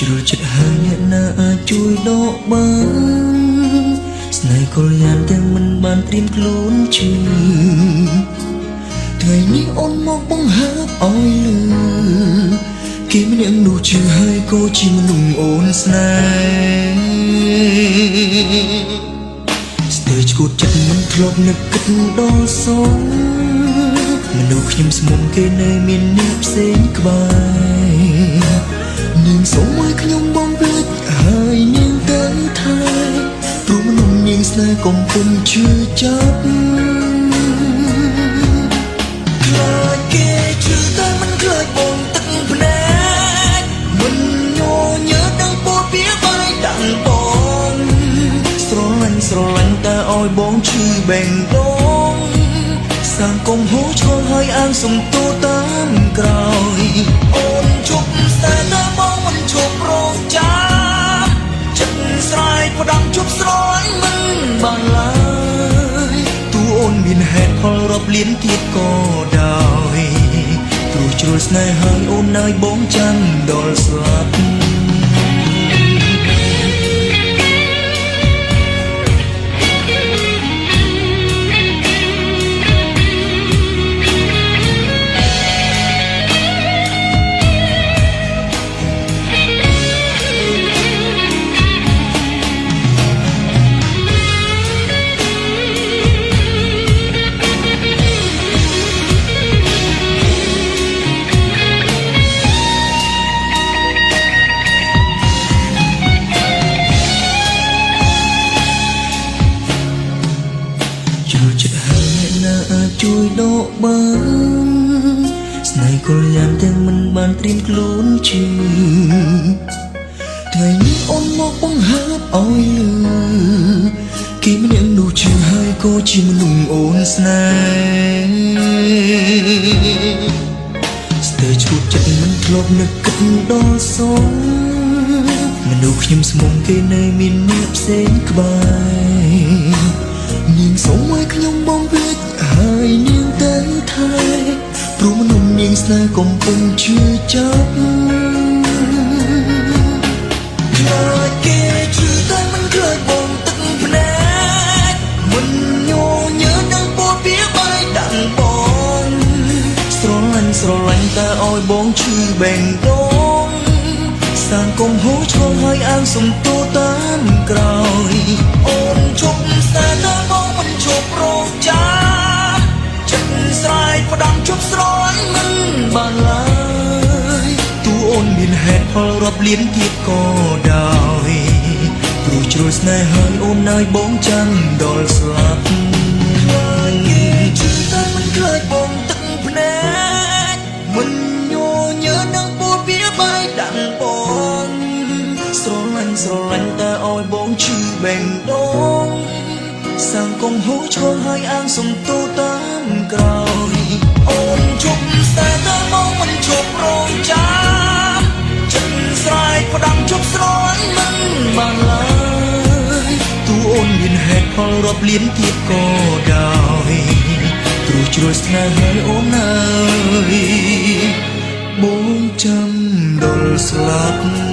ជ្រុលចិត្តហើយអ្នកណាអាចជួយដកបានស្នេហ៍កលយ៉ាងតែមិនបានត្រៀមខ្លួនជឿថ្ងៃនេះអូនមកបង្ហើបឲ្យលឺគេម្នាក់នោះជឿហើយក៏ជាមនុស្សអូនស្នេហ៍ស្ទើរឈួតចិត្តមិនធ្លាប់នឹកគិតដល់សងមនុស្សខ្ញុំស្មុំគេនៅមានអ្នកផ្សេងក្បែរនាងសូមឲ្យខ្ញុំបំភ្លេចហើយនាងទៅថែព្រោះមនុស្សនាងស្នេហ៍កំពុងជឿចាប់ខ្លាចគេជឿតែមិនខ្លាចបងទឹកភ្នែកមិនញញើដឹងពោលពីបាយដាក់បងស្រឡាញ់តែឲ្យបងឈឺបេងដូងសាងកុំហូរឈរហើយអាងសំទោតាមក្រោយអូនជប់ស្នេហ៍តែបងមិនជប់រងចាំចិត្តស្រ័យផ្ដាំជប់ស្រ័យមិនបានឡើយទូអូនមានហេតុផលរាប់លានទៀតក៏ដោយព្រោះជ្រុលស្នេហ៍ហើយអូននៅបងចាំដល់ស្លាប់ជួយដកបានស្នេហ៍កលយ៉ាងតែមិនបានត្រៀមខ្លួនជឿថ្ងៃនេះអូនមកបង្ហើបឲ្យលឺគេម្នាក់នោះជឿហើយក៏ជាមនុស្សអូនស្នេហ៍ស្ទើរឈួតចិត្តមិនធ្លាប់នឹកគិតដល់សងមនុស្សខ្ញុំស្មុំគេនៅមានអ្នកផ្សេងក្បែរនាងសូមឲ្យខ្ញុំបំភ្លេចហើយនាងទៅថែព្រោះមនុស្សនាងស្នេហ៍កំពុងជឿចាប់ខ្លាចគេជឿតែមិនខ្លាចបងទឹកភ្នែកមិនញញើដឹងពោលពីបាយដាក់បងស្រឡាញ់តែឲ្យបងឈឺបេងដូងសាងកុំហូរឈរហើយអាងសំទោតាមក្រោយអូនជប់ស្នេហ៍តែបងមិនជប់រងចាំចិត្តស្រ័យផ្ដាំជប់ស្រ័យមិនបានឡើយទូអូនមានហេតុផលរាប់លានទៀតក៏ដោយព្រោះជ្រុលស្នេហ៍ហើយអូននៅបងចាំដល់ស្លាប់ខ្លាចគេជឿតែមិនខ្លាចបងទឹកភ្នែកមិនញញើដឹងពោលពីបាយដាក់បងស្រឡាញ់តែឲ្យបងឈឺបេងដូងសាងកុំហូរឈរហើយអាងសំទោតាមក្រោយអូនជប់ស្នេហ៍តែមកមិនជប់រងចាំចិត្តស្រ័យផ្ដាំជប់ស្រ័យមិនបានឡើយទូអូនមានហេតុផលរាប់លានទៀតក៏ដោយព្រោះជ្រុលស្នេហ៍ហើយអូនហើយបងចាំដល់ស្លាប់